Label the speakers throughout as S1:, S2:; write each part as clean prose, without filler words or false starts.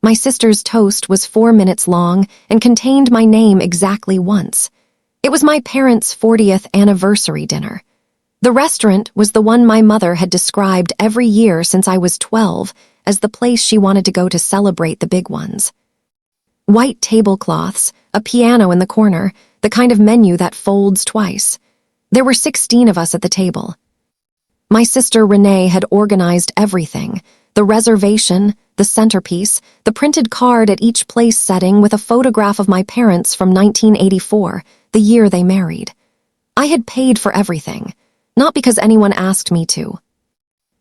S1: My sister's toast was 4 minutes long and contained my name exactly once. It was my parents' 40th anniversary dinner. The restaurant was the one my mother had described every year since I was 12 as the place she wanted to go to celebrate the big ones. White tablecloths, a piano in the corner, the kind of menu that folds twice. There were 16 of us at the table. My sister Renee had organized everything: the reservation, the centerpiece, the printed card at each place setting with a photograph of my parents from 1984, the year they married. I had paid for everything, not because anyone asked me to.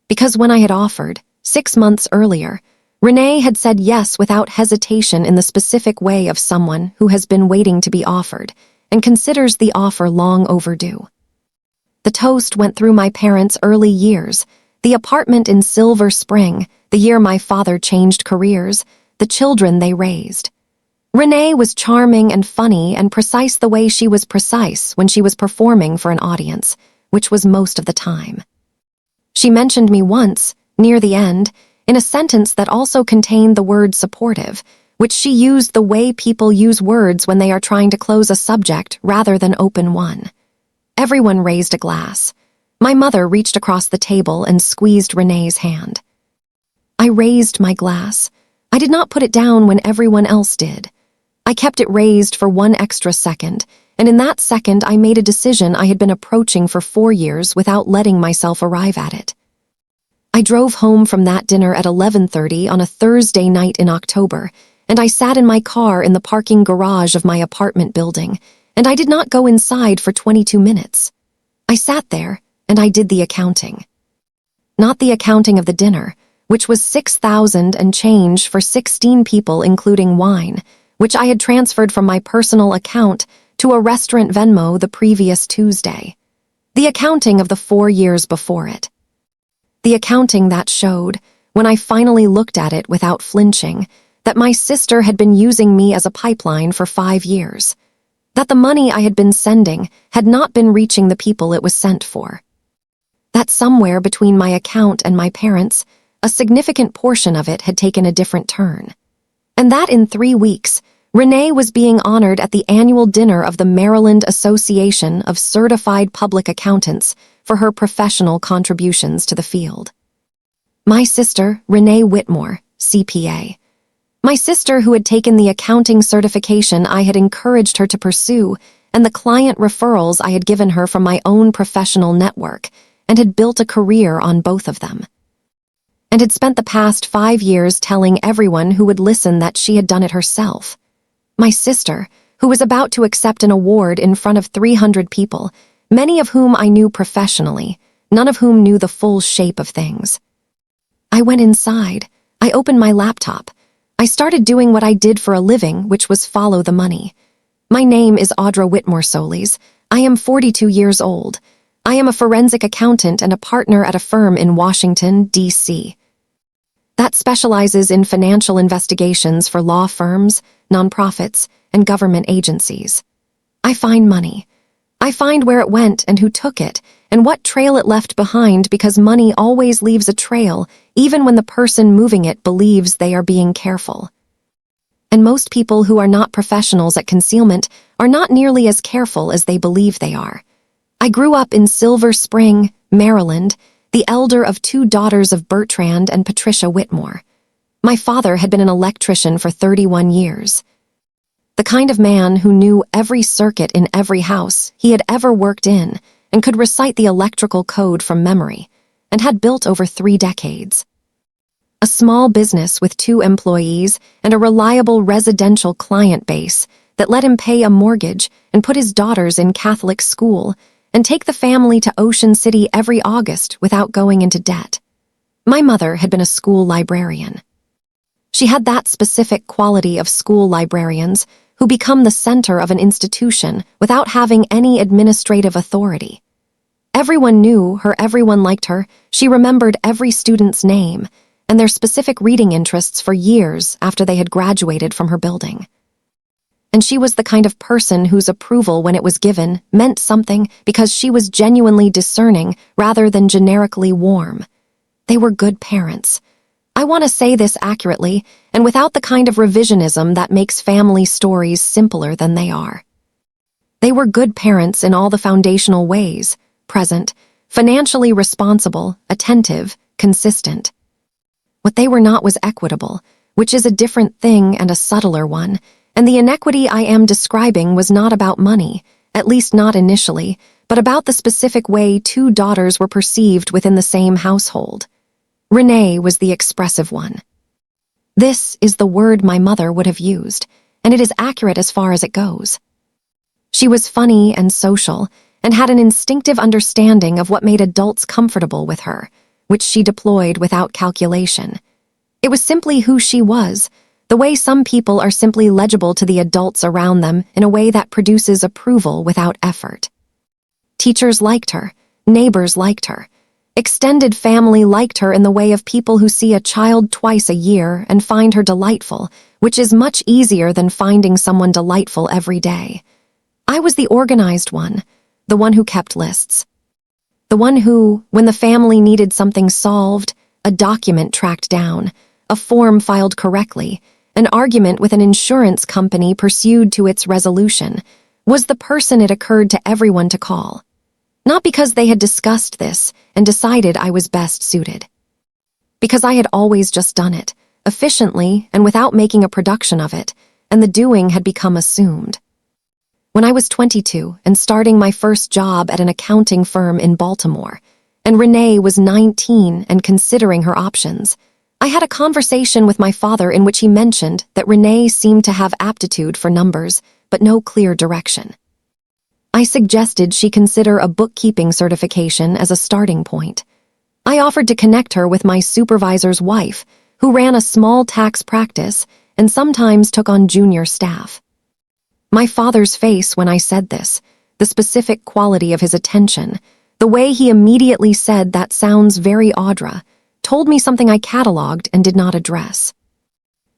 S1: Because when I had offered, 6 months earlier, Renee had said yes without hesitation in the specific way of someone who has been waiting to be offered and considers the offer long overdue. The toast went through my parents' early years, the apartment in Silver Spring, the year my father changed careers, the children they raised. Renee was charming and funny and precise the way she was precise when she was performing for an audience, which was most of the time. She mentioned me once, near the end, in a sentence that also contained the word supportive, which she used the way people use words when they are trying to close a subject rather than open one. Everyone raised a glass. My mother reached across the table and squeezed Renee's hand. I raised my glass. I did not put it down when everyone else did. I kept it raised for 1 extra second, and in that second I made a decision I had been approaching for 4 years without letting myself arrive at it. I drove home from that dinner at 11:30 on a Thursday night in October, and I sat in my car in the parking garage of my apartment building, and I did not go inside for 22 minutes. I sat there, and I did the accounting. Not the accounting of the dinner, which was $6,000 and change for 16 people including wine, which I had transferred from my personal account to a restaurant Venmo the previous Tuesday. The accounting of the 4 years before it. The accounting that showed, when I finally looked at it without flinching, that my sister had been using me as a pipeline for 5 years. That the money I had been sending had not been reaching the people it was sent for. That somewhere between my account and my parents, a significant portion of it had taken a different turn. And that in 3 weeks, Renee was being honored at the annual dinner of the Maryland Association of Certified Public Accountants for her professional contributions to the field. My sister, Renee Whitmore, CPA. My sister who had taken the accounting certification I had encouraged her to pursue and the client referrals I had given her from my own professional network and had built a career on both of them. And had spent the past 5 years telling everyone who would listen that she had done it herself. My sister, who was about to accept an award in front of 300 people, many of whom I knew professionally, none of whom knew the full shape of things. I went inside. I opened my laptop. I started doing what I did for a living, which was follow the money. My name is Audra Whitmore Solis. I am 42 years old. I am a forensic accountant and a partner at a firm in Washington, D.C. that specializes in financial investigations for law firms, nonprofits, and government agencies. I find money. I find where it went and who took it, and what trail it left behind, because money always leaves a trail, even when the person moving it believes they are being careful. And most people who are not professionals at concealment are not nearly as careful as they believe they are. I grew up in Silver Spring, Maryland, the elder of 2 daughters of Bertrand and Patricia Whitmore. My father had been an electrician for 31 years. The kind of man who knew every circuit in every house he had ever worked in and could recite the electrical code from memory, and had built over 3 decades. A small business with 2 employees and a reliable residential client base that let him pay a mortgage and put his daughters in Catholic school and take the family to Ocean City every August without going into debt. My mother had been a school librarian. She had that specific quality of school librarians who become the center of an institution without having any administrative authority. Everyone knew her, everyone liked her, she remembered every student's name and their specific reading interests for years after they had graduated from her building. And she was the kind of person whose approval, when it was given, meant something because she was genuinely discerning rather than generically warm. They were good parents. I want to say this accurately and without the kind of revisionism that makes family stories simpler than they are. They were good parents in all the foundational ways: present, financially responsible, attentive, consistent. What they were not was equitable, which is a different thing and a subtler one, and the inequity I am describing was not about money, at least not initially, but about the specific way two daughters were perceived within the same household. Renee was the expressive one. This is the word my mother would have used, and it is accurate as far as it goes. She was funny and social, and had an instinctive understanding of what made adults comfortable with her, which she deployed without calculation. It was simply who she was, the way some people are simply legible to the adults around them in a way that produces approval without effort. Teachers liked her, neighbors liked her, extended family liked her in the way of people who see a child twice a year and find her delightful, which is much easier than finding someone delightful every day. I was the organized one, the one who kept lists. The one who, when the family needed something solved, a document tracked down, a form filed correctly, an argument with an insurance company pursued to its resolution, was the person it occurred to everyone to call. Not because they had discussed this and decided I was best suited. Because I had always just done it, efficiently and without making a production of it, and the doing had become assumed. When I was 22 and starting my first job at an accounting firm in Baltimore, and Renee was 19 and considering her options, I had a conversation with my father in which he mentioned that Renee seemed to have aptitude for numbers, but no clear direction. I suggested she consider a bookkeeping certification as a starting point. I offered to connect her with my supervisor's wife, who ran a small tax practice and sometimes took on junior staff. My father's face when I said this, the specific quality of his attention, the way he immediately said "that sounds very Audra," told me something I catalogued and did not address.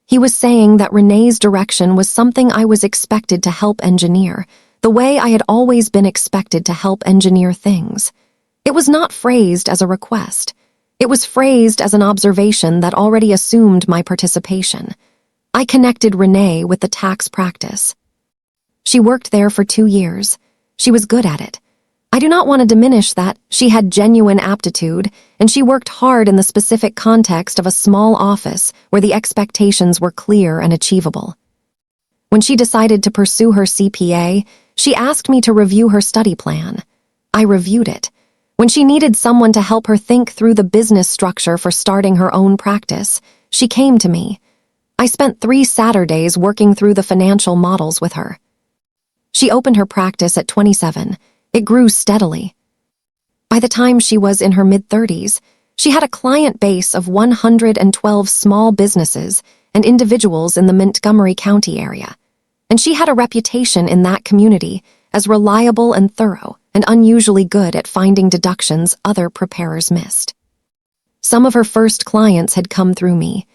S1: He was saying that Renee's direction was something I was expected to help engineer, the way I had always been expected to help engineer things. It was not phrased as a request. It was phrased as an observation that already assumed my participation. I connected Renee with the tax practice. She worked there for 2 years. She was good at it. I do not want to diminish that. She had genuine aptitude, and she worked hard in the specific context of a small office where the expectations were clear and achievable. When she decided to pursue her CPA, she asked me to review her study plan. I reviewed it. When she needed someone to help her think through the business structure for starting her own practice, she came to me. I spent 3 Saturdays working through the financial models with her. She opened her practice at 27. It grew steadily. By the time she was in her mid-30s, she had a client base of 112 small businesses and individuals in the Montgomery County area, and she had a reputation in that community as reliable and thorough and unusually good at finding deductions other preparers missed. Some of her first clients had come through me.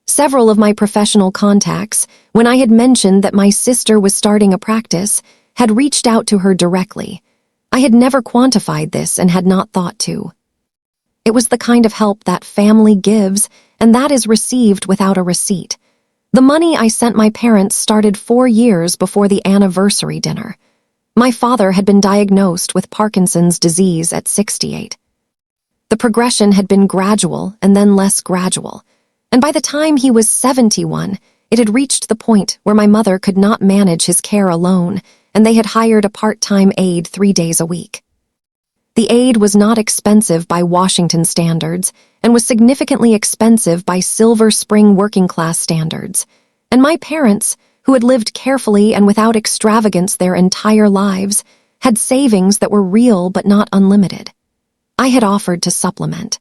S1: Several of my professional contacts, when I had mentioned that my sister was starting a practice, had reached out to her directly. I had never quantified this and had not thought to. It was the kind of help that family gives, and that is received without a receipt. The money I sent my parents started 4 years before the anniversary dinner. My father had been diagnosed with Parkinson's disease at 68. The progression had been gradual and then less gradual, and by the time he was 71, it had reached the point where my mother could not manage his care alone, and they had hired a part-time aide 3 days a week. The aide was not expensive by Washington standards and was significantly expensive by Silver Spring working-class standards, and my parents, who had lived carefully and without extravagance their entire lives, had savings that were real but not unlimited. I had offered to supplement.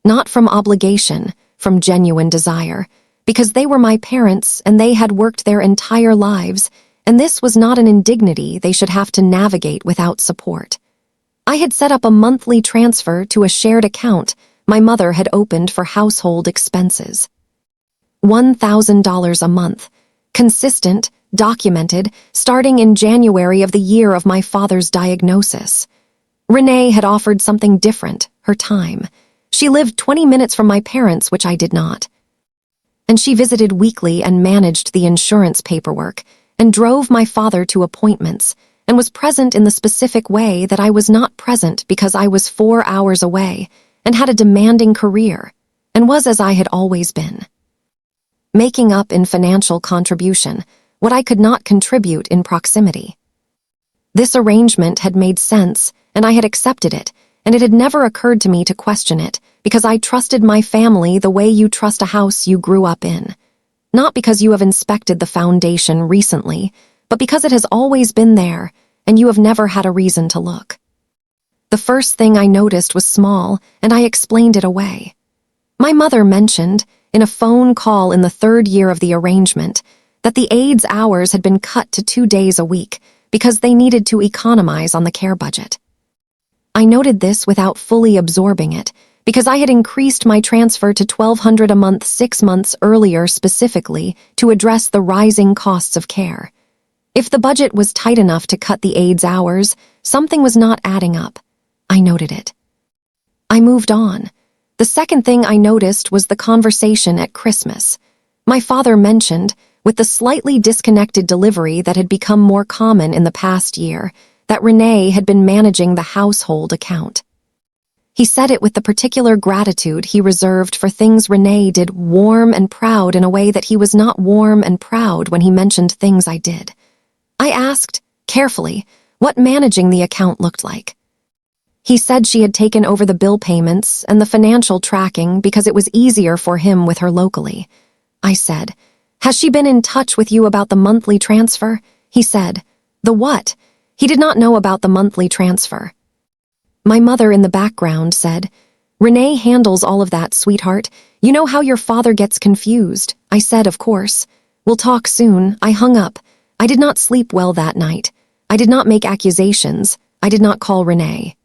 S1: Not from obligation, from genuine desire, because they were my parents and they had worked their entire lives, and this was not an indignity they should have to navigate without support. I had set up a monthly transfer to a shared account my mother had opened for household expenses. $1,000 a month, consistent, documented, starting in January of the year of my father's diagnosis. Renee had offered something different, her time. She lived 20 minutes from my parents, which I did not. And she visited weekly and managed the insurance paperwork and drove my father to appointments and was present in the specific way that I was not present because I was 4 hours away and had a demanding career and was as I had always been. Making up in financial contribution what I could not contribute in proximity. This arrangement had made sense, and I had accepted it, and it had never occurred to me to question it, because I trusted my family the way you trust a house you grew up in. Not because you have inspected the foundation recently, but because it has always been there, and you have never had a reason to look. The first thing I noticed was small, and I explained it away. My mother mentioned, in a phone call in the 3rd year of the arrangement, that the aides' hours had been cut to 2 days a week because they needed to economize on the care budget. I noted this without fully absorbing it because I had increased my transfer to $1,200 a month 6 months earlier specifically to address the rising costs of care. If the budget was tight enough to cut the aides' hours, something was not adding up. I noted it. I moved on. The second thing I noticed was the conversation at Christmas. My father mentioned, with the slightly disconnected delivery that had become more common in the past year, that Renee had been managing the household account. He said it with the particular gratitude he reserved for things Renee did, warm and proud in a way that he was not warm and proud when he mentioned things I did. I asked, carefully, what managing the account looked like. He said she had taken over the bill payments and the financial tracking because it was easier for him with her locally. I said, "Has she been in touch with you about the monthly transfer?" He said, "The what?" He did not know about the monthly transfer. My mother in the background said, "Renee handles all of that, sweetheart. You know how your father gets confused." I said, "Of course. We'll talk soon." I hung up. I did not sleep well that night. I did not make accusations. I did not call Renee.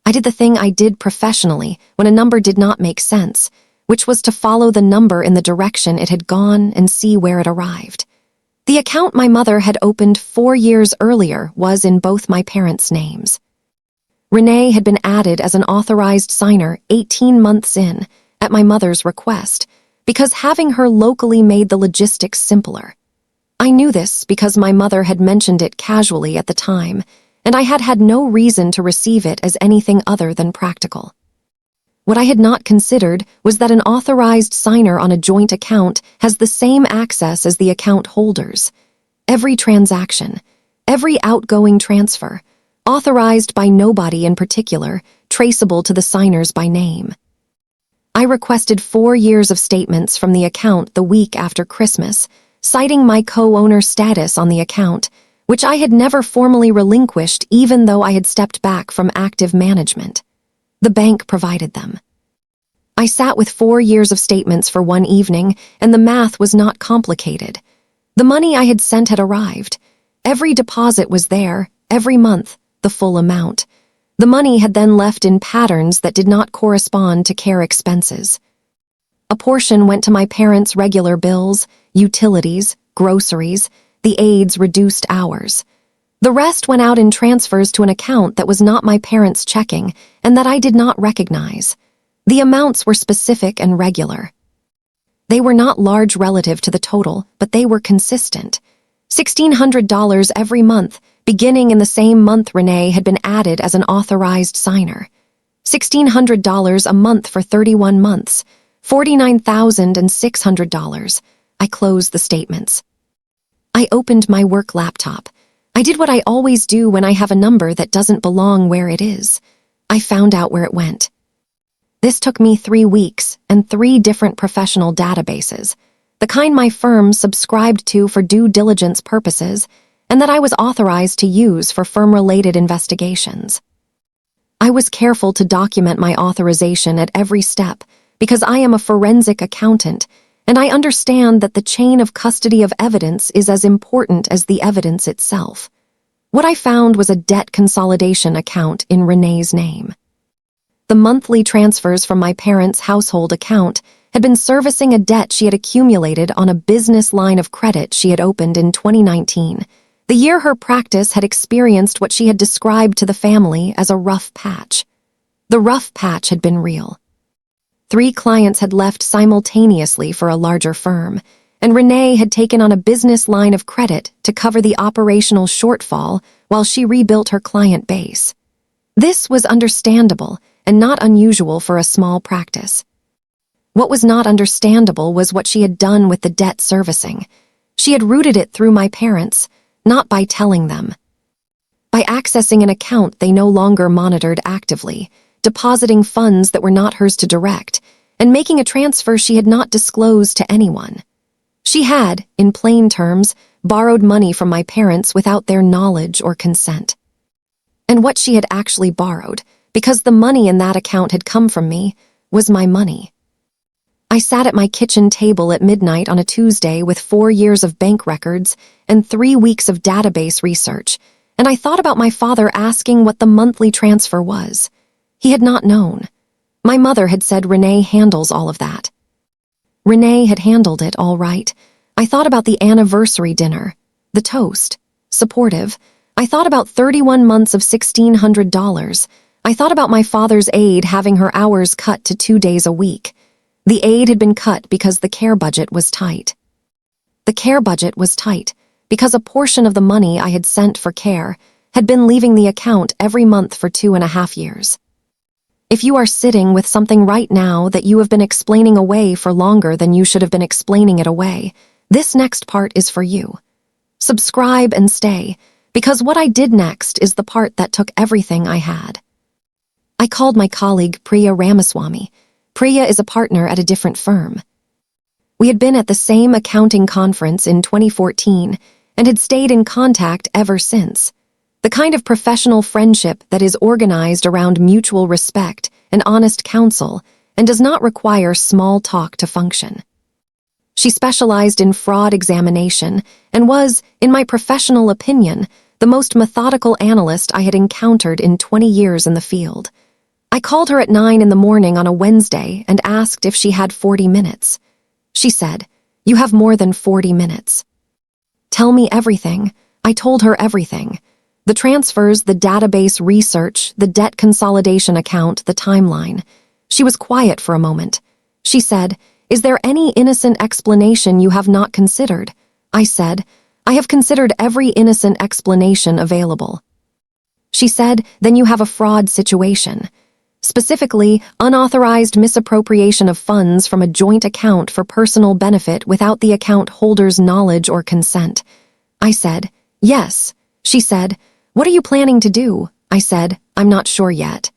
S1: I did the thing I did professionally when a number did not make sense, which was to follow the number in the direction it had gone and see where it arrived. The account my mother had opened 4 years earlier was in both my parents' names. Renee had been added as an authorized signer 18 months in, at my mother's request, because having her locally made the logistics simpler. I knew this because my mother had mentioned it casually at the time, and I had had no reason to receive it as anything other than practical. What I had not considered was that an authorized signer on a joint account has the same access as the account holders. Every transaction, every outgoing transfer, authorized by nobody in particular, traceable to the signers by name. I requested 4 years of statements from the account the week after Christmas, citing my co-owner status on the account, which I had never formally relinquished even though I had stepped back from active management. The bank provided them. I sat with 4 years of statements for one evening, and the math was not complicated. The money I had sent had arrived. Every deposit was there, every month, the full amount. The money had then left in patterns that did not correspond to care expenses. A portion went to my parents' regular bills, utilities, groceries, the aides' reduced hours. The rest went out in transfers to an account that was not my parents' checking and that I did not recognize. The amounts were specific and regular. They were not large relative to the total, but they were consistent. $1,600 every month, beginning in the same month Renee had been added as an authorized signer. $1,600 a month for 31 months, $49,600. I closed the statements. I opened my work laptop. I did what I always do when I have a number that doesn't belong where it is. I found out where it went. This took me 3 weeks and 3 different professional databases, the kind my firm subscribed to for due diligence purposes and that I was authorized to use for firm-related investigations. I was careful to document my authorization at every step because I am a forensic accountant and I understand that the chain of custody of evidence is as important as the evidence itself. What I found was a debt consolidation account in Renee's name. The monthly transfers from my parents' household account had been servicing a debt she had accumulated on a business line of credit she had opened in 2019, the year her practice had experienced what she had described to the family as a rough patch. The rough patch had been real. 3 clients had left simultaneously for a larger firm, and Renee had taken on a business line of credit to cover the operational shortfall while she rebuilt her client base. This was understandable and not unusual for a small practice. What was not understandable was what she had done with the debt servicing. She had routed it through my parents, not by telling them. By accessing an account they no longer monitored actively, depositing funds that were not hers to direct, and making a transfer she had not disclosed to anyone. She had, in plain terms, borrowed money from my parents without their knowledge or consent. And what she had actually borrowed, because the money in that account had come from me, was my money. I sat at my kitchen table at midnight on a Tuesday with 4 years of bank records and 3 weeks of database research, and I thought about my father asking what the monthly transfer was. He had not known. My mother had said Renee handles all of that. Renee had handled it all right. I thought about the anniversary dinner, the toast, supportive. I thought about 31 months of $1,600. I thought about my father's aide having her hours cut to 2 days a week. The aide had been cut because the care budget was tight. The care budget was tight because a portion of the money I had sent for care had been leaving the account every month for 2.5 years. If you are sitting with something right now that you have been explaining away for longer than you should have been explaining it away, this next part is for you. Subscribe and stay, because what I did next is the part that took everything I had. I called my colleague Priya Ramaswamy. Priya is a partner at a different firm. We had been at the same accounting conference in 2014 and had stayed in contact ever since. The kind of professional friendship that is organized around mutual respect and honest counsel and does not require small talk to function. She specialized in fraud examination and was, in my professional opinion, the most methodical analyst I had encountered in 20 years in the field. I called her at 9 in the morning on a Wednesday and asked if she had 40 minutes. She said, "You have more than 40 minutes." Tell me everything. I told her everything. The transfers, the database research, the debt consolidation account, the timeline. She was quiet for a moment. She said, "Is there any innocent explanation you have not considered?" I said, "I have considered every innocent explanation available." She said, "Then you have a fraud situation. Specifically, unauthorized misappropriation of funds from a joint account for personal benefit without the account holder's knowledge or consent." I said, "Yes." She said, "What are you planning to do?" I said, "I'm not sure yet."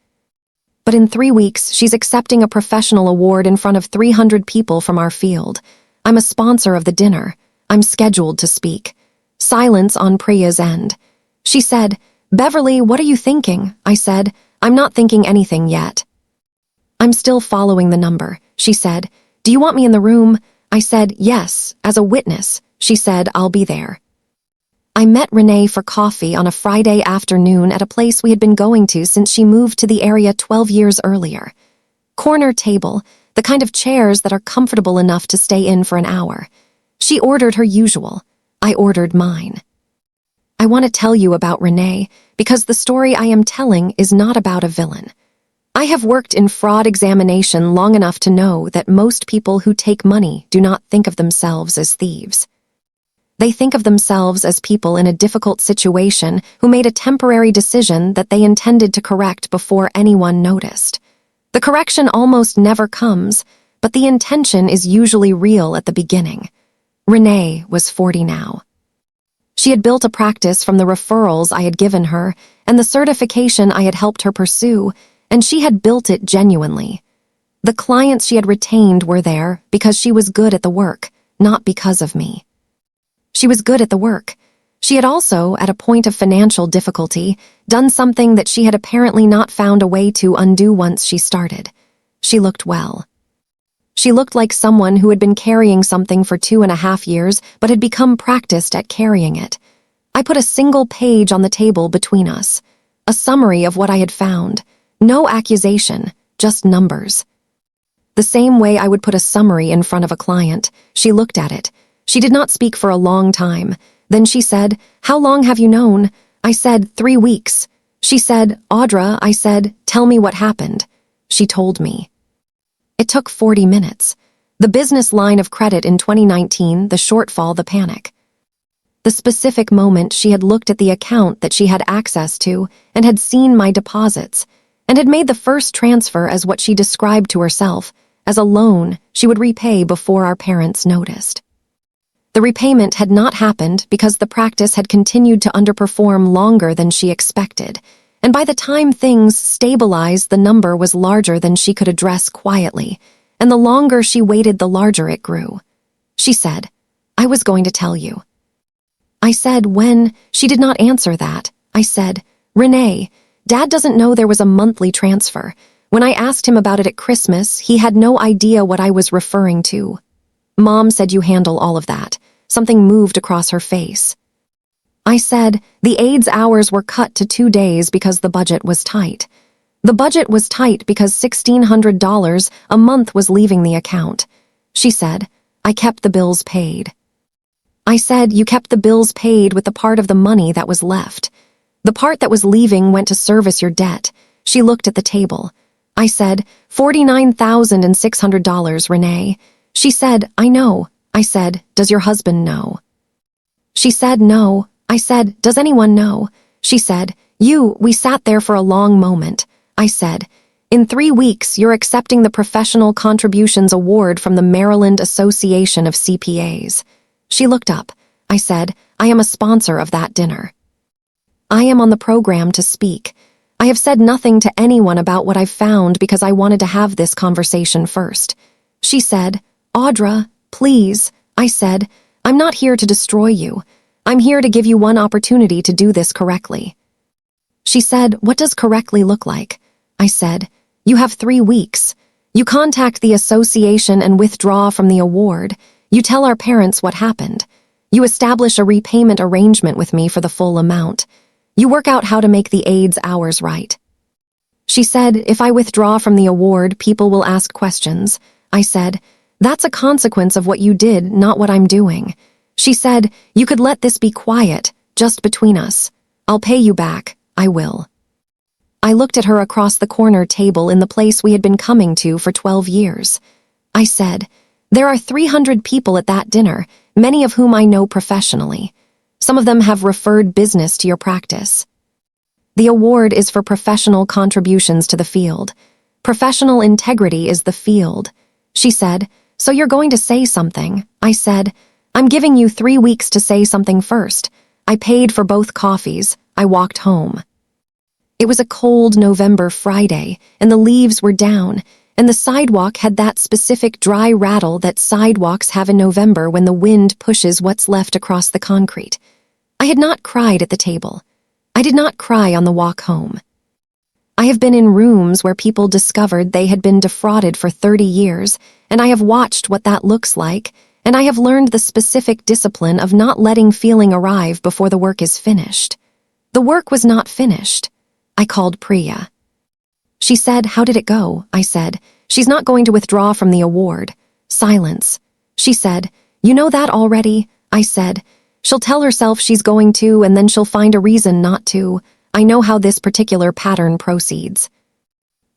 S1: But in 3 weeks, she's accepting a professional award in front of 300 people from our field. I'm a sponsor of the dinner. I'm scheduled to speak. Silence on Priya's end. She said, "Beverly, what are you thinking?" I said, "I'm not thinking anything yet." "I'm still following the number," she said. "Do you want me in the room?" I said, "Yes, as a witness." She said, "I'll be there." I met Renee for coffee on a Friday afternoon at a place we had been going to since she moved to the area 12 years earlier. Corner table, the kind of chairs that are comfortable enough to stay in for an hour. She ordered her usual. I ordered mine. I want to tell you about Renee because the story I am telling is not about a villain. I have worked in fraud examination long enough to know that most people who take money do not think of themselves as thieves. They think of themselves as people in a difficult situation who made a temporary decision that they intended to correct before anyone noticed. The correction almost never comes, but the intention is usually real at the beginning. Renee was 40 now. She had built a practice from the referrals I had given her and the certification I had helped her pursue, and she had built it genuinely. The clients she had retained were there because she was good at the work, not because of me. She was good at the work. She had also, at a point of financial difficulty, done something that she had apparently not found a way to undo once she started. She looked well. She looked like someone who had been carrying something for 2.5 years but had become practiced at carrying it. I put a single page on the table between us, a summary of what I had found. No accusation, just numbers. The same way I would put a summary in front of a client. She looked at it. She did not speak for a long time. Then she said, "How long have you known?" I said, 3 weeks. She said, "Audra," I said, "tell me what happened." She told me. It took 40 minutes. The business line of credit in 2019, the shortfall, the panic. The specific moment she had looked at the account that she had access to and had seen my deposits, and had made the first transfer as what she described to herself as a loan she would repay before our parents noticed. The repayment had not happened because the practice had continued to underperform longer than she expected, and by the time things stabilized, the number was larger than she could address quietly, and the longer she waited, the larger it grew. She said, "I was going to tell you." I said, "When?" She did not answer that. I said, "Renee, Dad doesn't know there was a monthly transfer. When I asked him about it at Christmas, he had no idea what I was referring to." Mom said, "You handle all of that." Something moved across her face. I said, "The aides hours were cut to 2 days because the budget was tight. The budget was tight because $1,600 a month was leaving the account." She said, "I kept the bills paid." I said, "You kept the bills paid with the part of the money that was left. The part that was leaving went to service your debt." She looked at the table. I said, $49,600, Renee." She said, "I know." I said, "Does your husband know?" She said, "No." I said, "Does anyone know?" She said, We sat there for a long moment. I said, "In 3 weeks, you're accepting the Professional Contributions Award from the Maryland Association of CPAs. She looked up. I said, "I am a sponsor of that dinner. I am on the program to speak. I have said nothing to anyone about what I've found because I wanted to have this conversation first." She said, "Audra, please." I said, "I'm not here to destroy you. I'm here to give you one opportunity to do this correctly." She said, "What does correctly look like?" I said, "You have 3 weeks. You contact the association and withdraw from the award. You tell our parents what happened. You establish a repayment arrangement with me for the full amount. You work out how to make the aides hours right." She said, "If I withdraw from the award, people will ask questions." I said, "That's a consequence of what you did, not what I'm doing." She said, "You could let this be quiet, just between us. I'll pay you back. I will." I looked at her across the corner table in the place we had been coming to for 12 years. I said, "There are 300 people at that dinner, many of whom I know professionally. Some of them have referred business to your practice. The award is for professional contributions to the field. Professional integrity is the field." She said, "So you're going to say something?" I said, "I'm giving you 3 weeks to say something first." I paid for both coffees. I walked home. It was a cold November Friday, and the leaves were down, and the sidewalk had that specific dry rattle that sidewalks have in November when the wind pushes what's left across the concrete. I had not cried at the table. I did not cry on the walk home. I have been in rooms where people discovered they had been defrauded for 30 years, and I have watched what that looks like, and I have learned the specific discipline of not letting feeling arrive before the work is finished. The work was not finished. I called Priya. She said, "How did it go?" I said, "She's not going to withdraw from the award." Silence. She said, "You know that already?" I said, "She'll tell herself she's going to, and then she'll find a reason not to. I know how this particular pattern proceeds."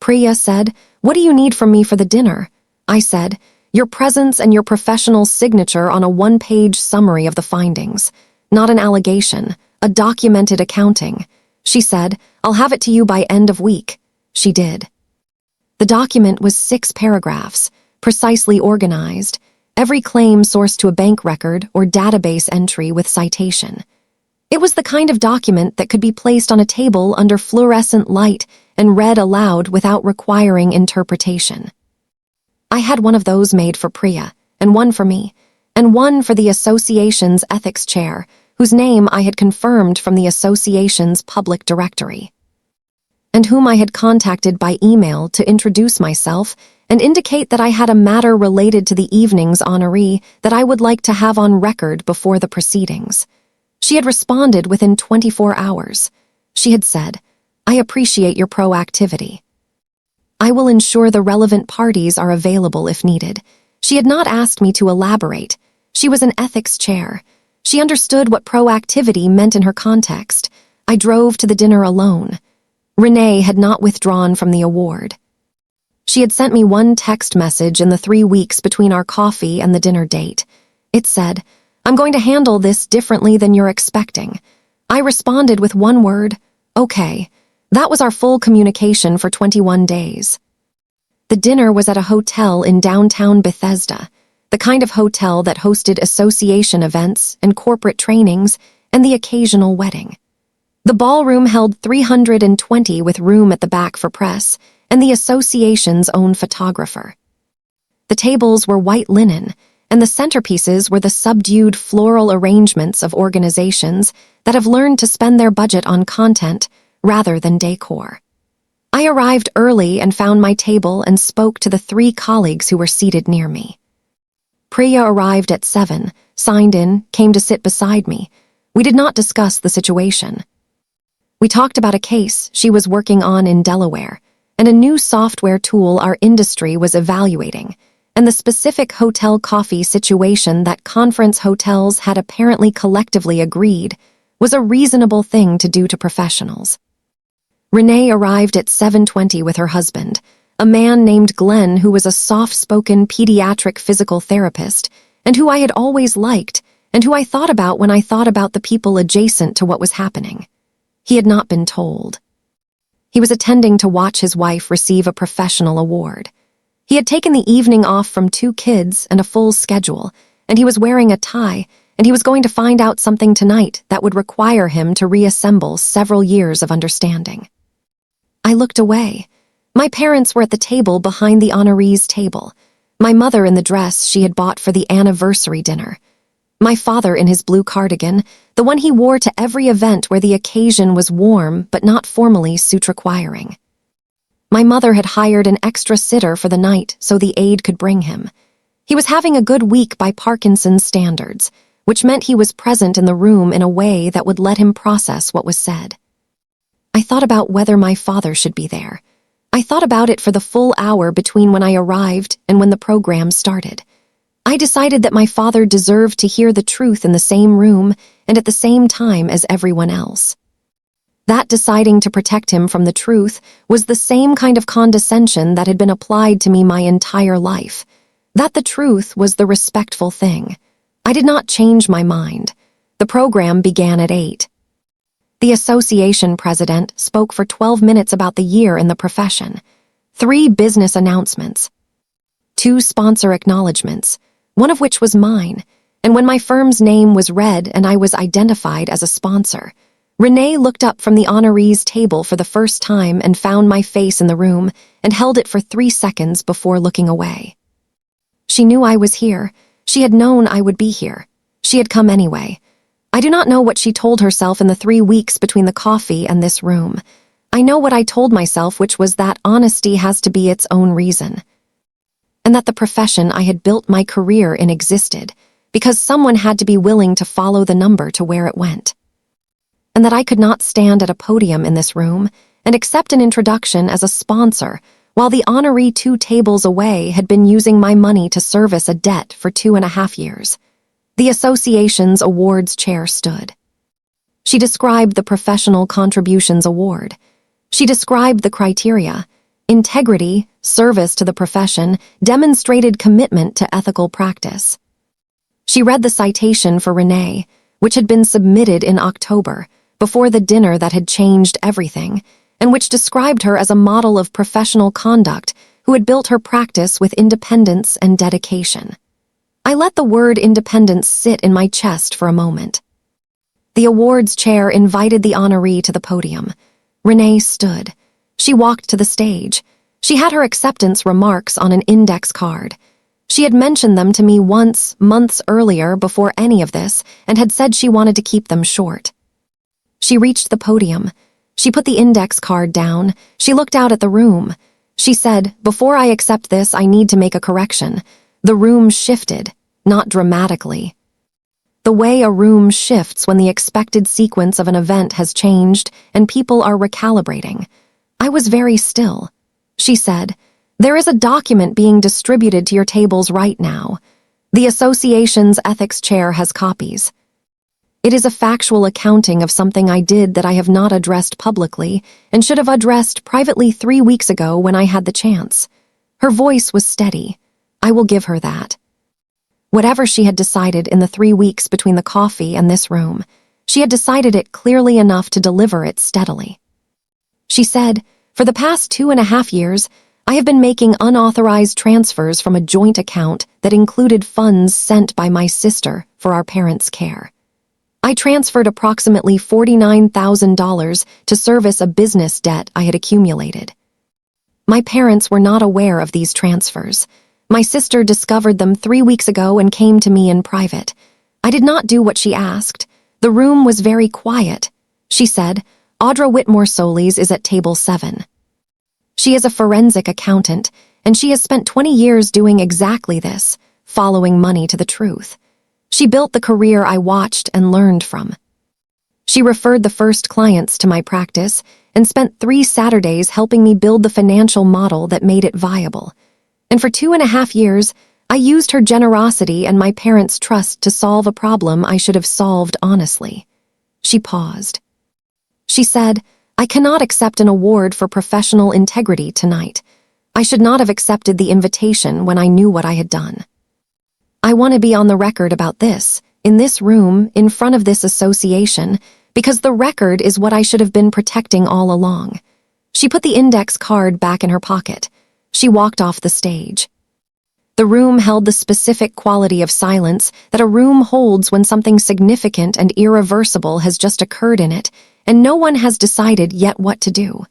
S1: Priya said, "What do you need from me for the dinner?" I said, "Your presence and your professional signature on a 1-page summary of the findings. Not an allegation, a documented accounting." She said, "I'll have it to you by end of week." She did. The document was 6 paragraphs, precisely organized, every claim sourced to a bank record or database entry with citation. It was the kind of document that could be placed on a table under fluorescent light and read aloud without requiring interpretation. I had one of those made for Priya, and one for me, and one for the association's ethics chair, whose name I had confirmed from the association's public directory, and whom I had contacted by email to introduce myself and indicate that I had a matter related to the evening's honoree that I would like to have on record before the proceedings. She had responded within 24 hours. She had said, "I appreciate your proactivity. I will ensure the relevant parties are available if needed." She had not asked me to elaborate. She was an ethics chair. She understood what proactivity meant in her context. I drove to the dinner alone. Renee had not withdrawn from the award. She had sent me one text message in the 3 weeks between our coffee and the dinner date. It said, "I'm going to handle this differently than you're expecting." I responded with one word, "Okay." That was our full communication for 21 days. The dinner was at a hotel in downtown Bethesda, the kind of hotel that hosted association events and corporate trainings and the occasional wedding. The ballroom held 320 with room at the back for press and the association's own photographer. The tables were white linen, and the centerpieces were the subdued floral arrangements of organizations that have learned to spend their budget on content rather than decor. I arrived early and found my table and spoke to the 3 colleagues who were seated near me. Priya arrived at 7, signed in, came to sit beside me. We did not discuss the situation. We talked about a case she was working on in Delaware, and a new software tool our industry was evaluating, and the specific hotel coffee situation that conference hotels had apparently collectively agreed was a reasonable thing to do to professionals. Renee arrived at 7:20 with her husband, a man named Glenn who was a soft-spoken pediatric physical therapist and who I had always liked and who I thought about when I thought about the people adjacent to what was happening. He had not been told. He was attending to watch his wife receive a professional award. He had taken the evening off from 2 kids and a full schedule, and he was wearing a tie, and he was going to find out something tonight that would require him to reassemble several years of understanding. I looked away. My parents were at the table behind the honorees' table, my mother in the dress she had bought for the anniversary dinner, my father in his blue cardigan, the one he wore to every event where the occasion was warm but not formally suit-requiring. My mother had hired an extra sitter for the night so the aide could bring him. He was having a good week by Parkinson's standards, which meant he was present in the room in a way that would let him process what was said. I thought about whether my father should be there. I thought about it for the full hour between when I arrived and when the program started. I decided that my father deserved to hear the truth in the same room and at the same time as everyone else. That deciding to protect him from the truth was the same kind of condescension that had been applied to me my entire life. That the truth was the respectful thing. I did not change my mind. The program began at 8. The association president spoke for 12 minutes about the year in the profession. 3 business announcements. 2 sponsor acknowledgments, one of which was mine, and when my firm's name was read and I was identified as a sponsor, Renee looked up from the honorees' table for the first time and found my face in the room and held it for 3 seconds before looking away. She knew I was here. She had known I would be here. She had come anyway. I do not know what she told herself in the 3 weeks between the coffee and this room. I know what I told myself, which was that honesty has to be its own reason, and that the profession I had built my career in existed because someone had to be willing to follow the number to where it went, and that I could not stand at a podium in this room and accept an introduction as a sponsor while the honoree 2 tables away had been using my money to service a debt for 2.5 years. The association's awards chair stood. She described the Professional Contributions Award. She described the criteria: integrity, service to the profession, demonstrated commitment to ethical practice. She read the citation for Renee, which had been submitted in October, before the dinner that had changed everything, and which described her as a model of professional conduct who had built her practice with independence and dedication. I let the word independence sit in my chest for a moment. The awards chair invited the honoree to the podium. Renee stood. She walked to the stage. She had her acceptance remarks on an index card. She had mentioned them to me once, months earlier before any of this, and had said she wanted to keep them short. She reached the podium. She put the index card down. She looked out at the room. She said, "Before I accept this, I need to make a correction." The room shifted, not dramatically. The way a room shifts when the expected sequence of an event has changed and people are recalibrating. I was very still. She said, "There is a document being distributed to your tables right now. The association's ethics chair has copies. It is a factual accounting of something I did that I have not addressed publicly and should have addressed privately 3 weeks ago when I had the chance. Her voice was steady. I will give her that. Whatever she had decided in the 3 weeks between the coffee and this room, she had decided it clearly enough to deliver it steadily. She said, "For the past 2.5 years, I have been making unauthorized transfers from a joint account that included funds sent by my sister for our parents' care. I transferred approximately $49,000 to service a business debt I had accumulated. My parents were not aware of these transfers. My sister discovered them 3 weeks ago and came to me in private. I did not do what she asked. The room was very quiet. She said, Audra Whitmore Solis is at table 7. She is a forensic accountant, and she has spent 20 years doing exactly this, following money to the truth. She built the career I watched and learned from. She referred the first clients to my practice and spent 3 Saturdays helping me build the financial model that made it viable. And for 2.5 years, I used her generosity and my parents' trust to solve a problem I should have solved honestly." She paused. She said, "I cannot accept an award for professional integrity tonight. I should not have accepted the invitation when I knew what I had done. I want to be on the record about this, in this room, in front of this association, because the record is what I should have been protecting all along." She put the index card back in her pocket. She walked off the stage. The room held the specific quality of silence that a room holds when something significant and irreversible has just occurred in it, and no one has decided yet what to do.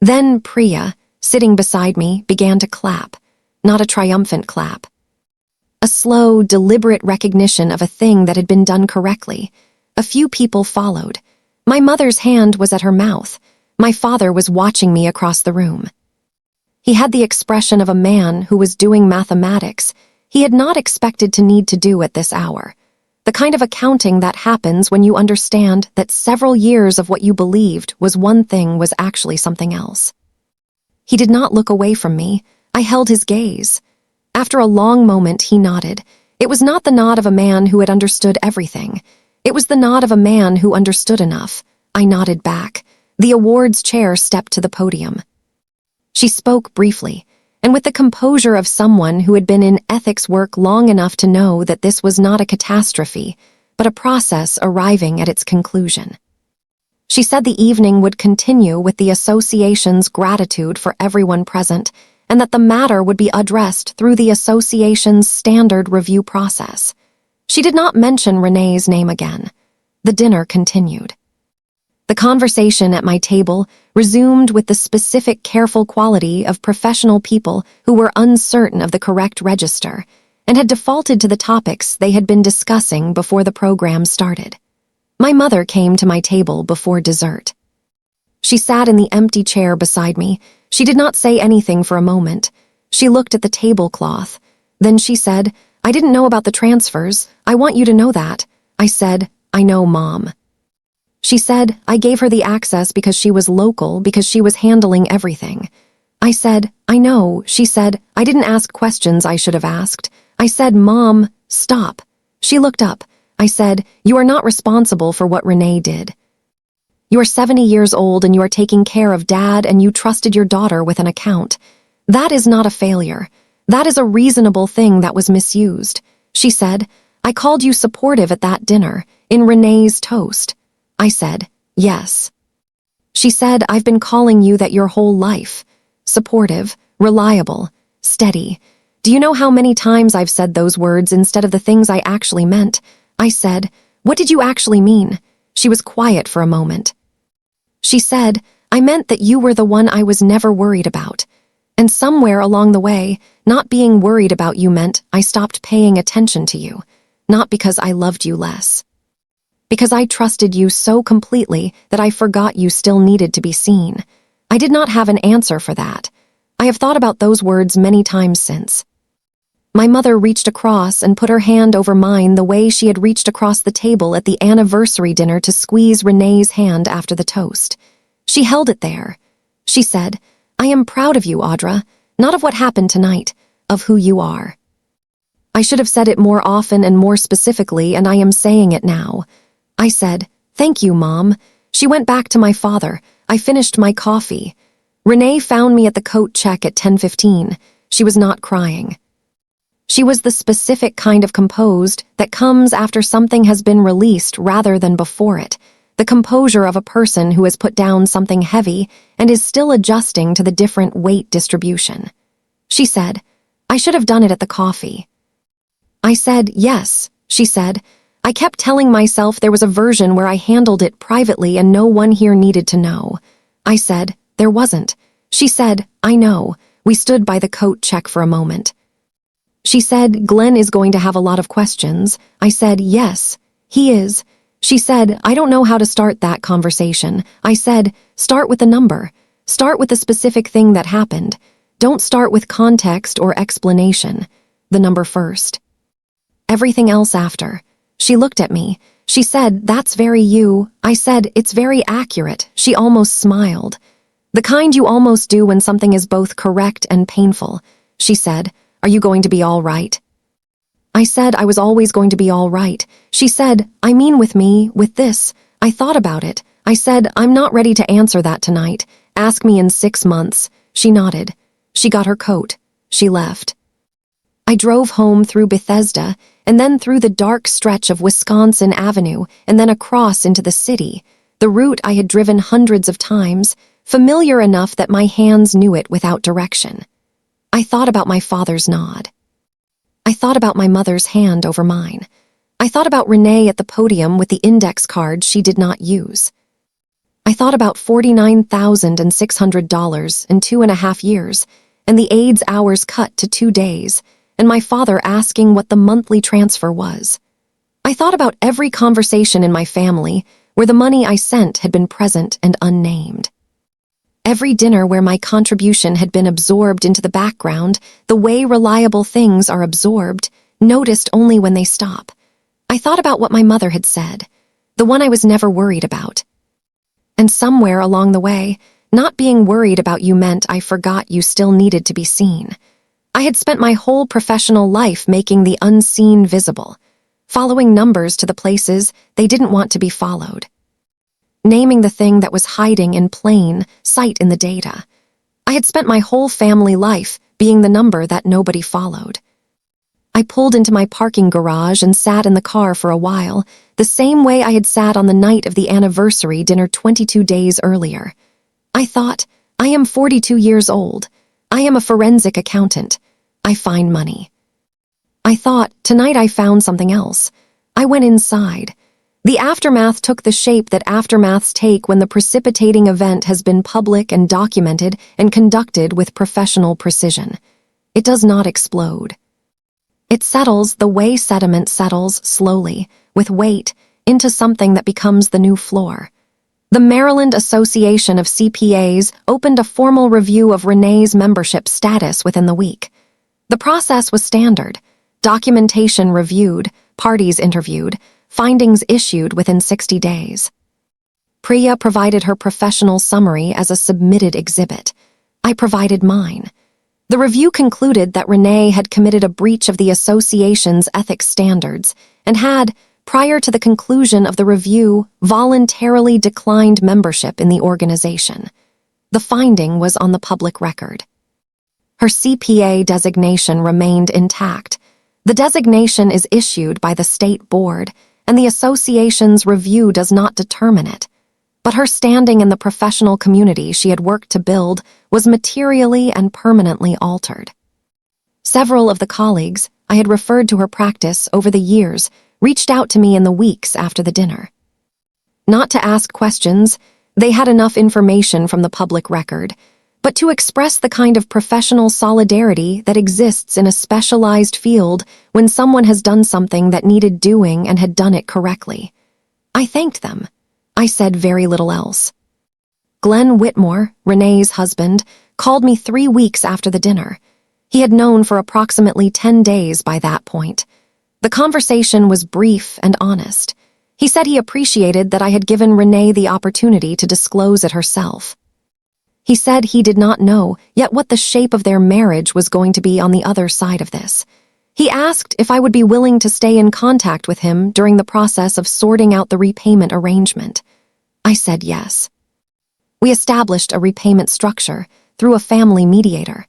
S1: Then Priya, sitting beside me, began to clap, not a triumphant clap. A slow, deliberate recognition of a thing that had been done correctly. A few people followed. My mother's hand was at her mouth. My father was watching me across the room. He had the expression of a man who was doing mathematics he had not expected to need to do at this hour. The kind of accounting that happens when you understand that several years of what you believed was one thing was actually something else. He did not look away from me. I held his gaze. After a long moment, he nodded. It was not the nod of a man who had understood everything. It was the nod of a man who understood enough. I nodded back. The awards chair stepped to the podium. She spoke briefly, and with the composure of someone who had been in ethics work long enough to know that this was not a catastrophe, but a process arriving at its conclusion. She said the evening would continue with the association's gratitude for everyone present, and that the matter would be addressed through the association's standard review process. She did not mention Renee's name again. The dinner continued. The conversation at my table resumed with the specific careful quality of professional people who were uncertain of the correct register and had defaulted to the topics they had been discussing before the program started. My mother came to my table before dessert. She sat in the empty chair beside me. She did not say anything for a moment. She looked at the tablecloth. Then she said, "I didn't know about the transfers. I want you to know that." I said, "I know, Mom." She said, "I gave her the access because she was local, because she was handling everything." I said, "I know." She said, "I didn't ask questions I should have asked." I said, "Mom, stop." She looked up. I said, "You are not responsible for what Renee did. You are 70 years old and you are taking care of Dad and you trusted your daughter with an account. That is not a failure. That is a reasonable thing that was misused." She said, "I called you supportive at that dinner, in Renee's toast." I said, "Yes." She said, "I've been calling you that your whole life. Supportive, reliable, steady. Do you know how many times I've said those words instead of the things I actually meant?" I said, "What did you actually mean?" She was quiet for a moment. She said, "I meant that you were the one I was never worried about. And somewhere along the way, not being worried about you meant I stopped paying attention to you, not because I loved you less. Because I trusted you so completely that I forgot you still needed to be seen. I did not have an answer for that. I have thought about those words many times since." My mother reached across and put her hand over mine the way she had reached across the table at the anniversary dinner to squeeze Renee's hand after the toast. She held it there. She said, "I am proud of you, Audra, not of what happened tonight, of who you are." I should have said it more often and more specifically, and I am saying it now. I said, "Thank you, Mom." She went back to my father. I finished my coffee. Renee found me at the coat check at 10:15. She was not crying. She was the specific kind of composed that comes after something has been released rather than before it, the composure of a person who has put down something heavy and is still adjusting to the different weight distribution. She said, "I should have done it at the coffee." I said, "Yes," she said. "I kept telling myself there was a version where I handled it privately and no one here needed to know." I said, "There wasn't." She said, "I know." We stood by the coat check for a moment. She said, "Glenn is going to have a lot of questions." I said, "Yes, he is." She said, "I don't know how to start that conversation." I said, "Start with the number. Start with the specific thing that happened. Don't start with context or explanation. The number first. Everything else after." She looked at me. She said, "That's very you." I said, "It's very accurate." She almost smiled. "The kind you almost do when something is both correct and painful." She said, "Are you going to be all right?" I said I was always going to be all right. She said, "I mean with me, with this." I thought about it. I said, "I'm not ready to answer that tonight. Ask me in 6 months." She nodded. She got her coat. She left. I drove home through Bethesda and then through the dark stretch of Wisconsin Avenue and then across into the city, the route I had driven hundreds of times, familiar enough that my hands knew it without direction. I thought about my father's nod. I thought about my mother's hand over mine. I thought about Renee at the podium with the index card she did not use. I thought about $49,600 in 2.5 years, and the aide's hours cut to 2 days, and my father asking what the monthly transfer was. I thought about every conversation in my family where the money I sent had been present and unnamed. Every dinner where my contribution had been absorbed into the background, the way reliable things are absorbed, noticed only when they stop. I thought about what my mother had said, the one I was never worried about. And somewhere along the way, not being worried about you meant I forgot you still needed to be seen. I had spent my whole professional life making the unseen visible, following numbers to the places they didn't want to be followed. Naming the thing that was hiding in plain sight in the data. I had spent my whole family life being the number that nobody followed. I pulled into my parking garage and sat in the car for a while, the same way I had sat on the night of the anniversary dinner 22 days earlier. I thought, I am 42 years old. I am a forensic accountant. I find money. I thought, tonight I found something else. I went inside. The aftermath took the shape that aftermaths take when the precipitating event has been public and documented and conducted with professional precision. It does not explode. It settles the way sediment settles slowly, with weight, into something that becomes the new floor. The Maryland Association of CPAs opened a formal review of Renee's membership status within the week. The process was standard. Documentation reviewed, parties interviewed, findings issued within 60 days. Priya provided her professional summary as a submitted exhibit. I provided mine. The review concluded that Renee had committed a breach of the association's ethics standards and had, prior to the conclusion of the review, voluntarily declined membership in the organization. The finding was on the public record. Her CPA designation remained intact. The designation is issued by the state board, and the association's review does not determine it. But her standing in the professional community she had worked to build was materially and permanently altered. Several of the colleagues I had referred to her practice over the years reached out to me in the weeks after the dinner. Not to ask questions, they had enough information from the public record, but to express the kind of professional solidarity that exists in a specialized field when someone has done something that needed doing and had done it correctly. I thanked them. I said very little else. Glenn Whitmore, Renee's husband, called me 3 weeks after the dinner. He had known for approximately 10 days by that point. The conversation was brief and honest. He said he appreciated that I had given Renee the opportunity to disclose it herself. He said he did not know yet what the shape of their marriage was going to be on the other side of this. He asked if I would be willing to stay in contact with him during the process of sorting out the repayment arrangement. I said yes. We established a repayment structure through a family mediator.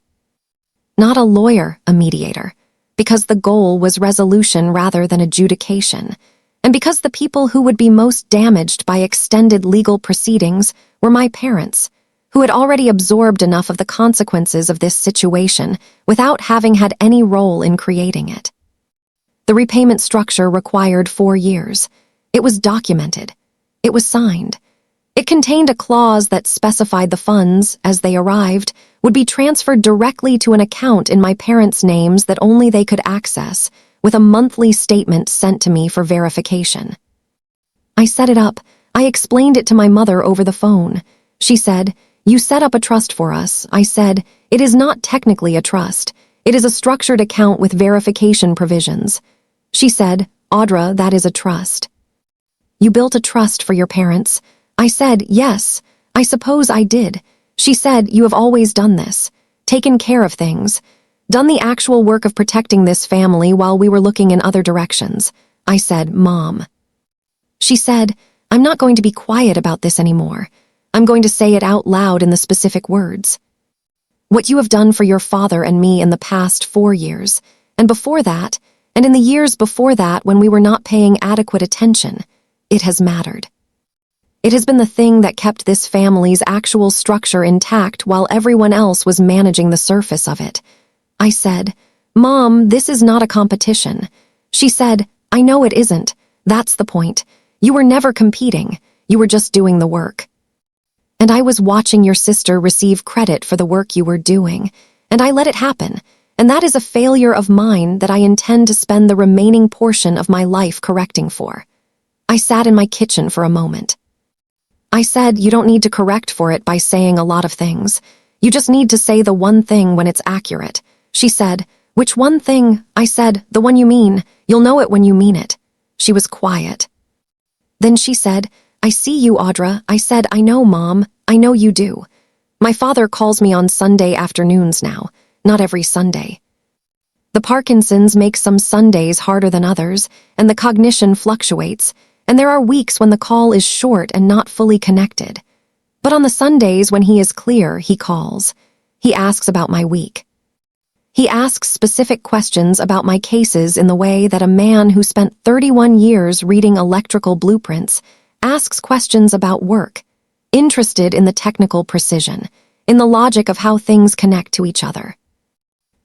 S1: Not a lawyer, a mediator, because the goal was resolution rather than adjudication, and because the people who would be most damaged by extended legal proceedings were my parents, who had already absorbed enough of the consequences of this situation without having had any role in creating it. The repayment structure required 4 years. It was documented. It was signed. It contained a clause that specified the funds, as they arrived, would be transferred directly to an account in my parents' names that only they could access, with a monthly statement sent to me for verification. I set it up. I explained it to my mother over the phone. She said, "You set up a trust for us." I said, "It is not technically a trust. It is a structured account with verification provisions." She said, "Audra, that is a trust." "You built a trust for your parents?" I said, "Yes, I suppose I did." She said, "You have always done this, taken care of things, done the actual work of protecting this family while we were looking in other directions." I said, "Mom." She said, "I'm not going to be quiet about this anymore. I'm going to say it out loud in the specific words. What you have done for your father and me in the past 4 years, and before that, and in the years before that when we were not paying adequate attention, it has mattered. It has been the thing that kept this family's actual structure intact while everyone else was managing the surface of it." I said, "Mom, this is not a competition." She said, "I know it isn't. That's the point. You were never competing. You were just doing the work. And I was watching your sister receive credit for the work you were doing, and I let it happen, and that is a failure of mine that I intend to spend the remaining portion of my life correcting for." I sat in my kitchen for a moment. I said, "You don't need to correct for it by saying a lot of things. You just need to say the one thing when it's accurate." She said, "Which one thing?" I said, "The one you mean. You'll know it when you mean it." She was quiet. Then she said, "I see you, Audra." I said, "I know, Mom. I know you do. My father calls me on Sunday afternoons now, not every Sunday. The Parkinson's makes some Sundays harder than others, and the cognition fluctuates, and there are weeks when the call is short and not fully connected. But on the Sundays when he is clear, he calls. He asks about my week. He asks specific questions about my cases in the way that a man who spent 31 years reading electrical blueprints asks questions about work, interested in the technical precision, in the logic of how things connect to each other.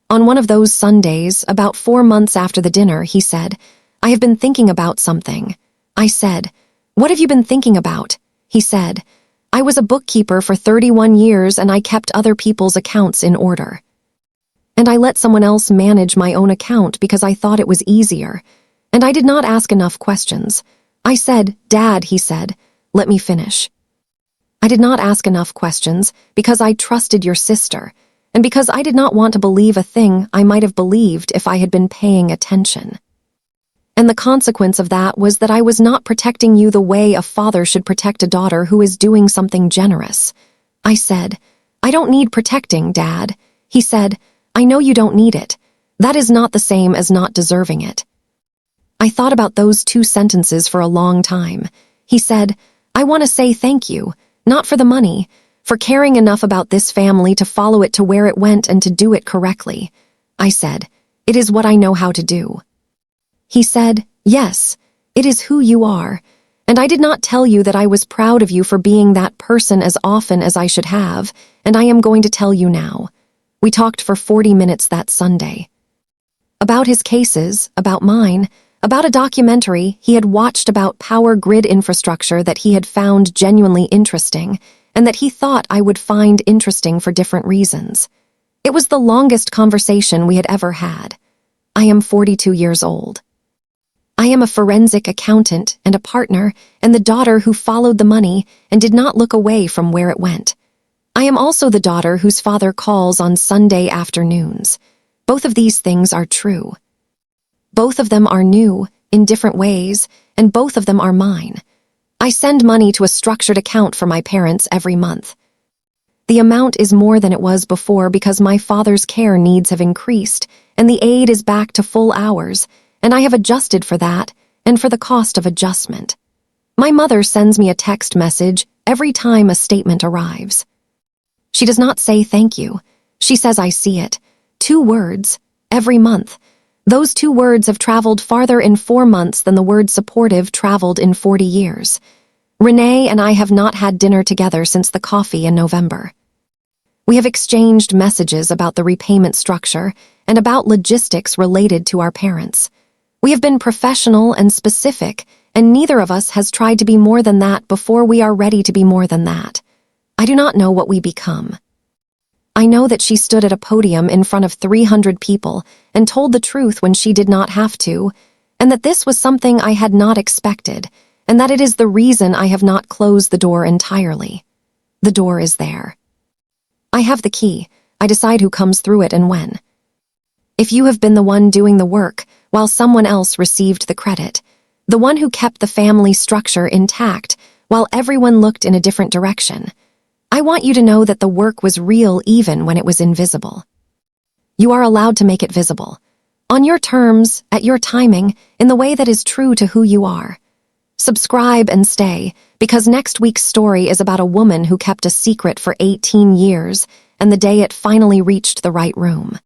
S1: On one of those Sundays, about 4 months after the dinner, he said, "I have been thinking about something." I said, "What have you been thinking about?" He said, "I was a bookkeeper for 31 years and I kept other people's accounts in order. And I let someone else manage my own account because I thought it was easier, and I did not ask enough questions." I said, "Dad," he said, "let me finish. I did not ask enough questions because I trusted your sister, and because I did not want to believe a thing I might have believed if I had been paying attention. And the consequence of that was that I was not protecting you the way a father should protect a daughter who is doing something generous." I said, "I don't need protecting, Dad." He said, "I know you don't need it. That is not the same as not deserving it." I thought about those 2 sentences for a long time. He said, "I want to say thank you, not for the money, for caring enough about this family to follow it to where it went and to do it correctly." I said, "It is what I know how to do." He said, "Yes, it is who you are, and I did not tell you that I was proud of you for being that person as often as I should have, and I am going to tell you now." We talked for 40 minutes that Sunday. About his cases, about mine, about a documentary he had watched about power grid infrastructure that he had found genuinely interesting, and that he thought I would find interesting for different reasons. It was the longest conversation we had ever had. I am 42 years old. I am a forensic accountant and a partner and the daughter who followed the money and did not look away from where it went. I am also the daughter whose father calls on Sunday afternoons. Both of these things are true. Both of them are new, in different ways, and both of them are mine. I send money to a structured account for my parents every month. The amount is more than it was before because my father's care needs have increased, and the aid is back to full hours, and I have adjusted for that and for the cost of adjustment. My mother sends me a text message every time a statement arrives. She does not say thank you. She says I see it. 2 words, every month. Those 2 words have traveled farther in 4 months than the word supportive traveled in 40 years. Renee and I have not had dinner together since the coffee in November. We have exchanged messages about the repayment structure and about logistics related to our parents. We have been professional and specific, and neither of us has tried to be more than that before we are ready to be more than that. I do not know what we become. I know that she stood at a podium in front of 300 people and told the truth when she did not have to, and that this was something I had not expected, and that it is the reason I have not closed the door entirely. The door is there. I have the key. I decide who comes through it and when. If you have been the one doing the work while someone else received the credit, the one who kept the family structure intact while everyone looked in a different direction, I want you to know that the work was real even when it was invisible. You are allowed to make it visible. On your terms, at your timing, in the way that is true to who you are. Subscribe and stay, because next week's story is about a woman who kept a secret for 18 years and the day it finally reached the right room.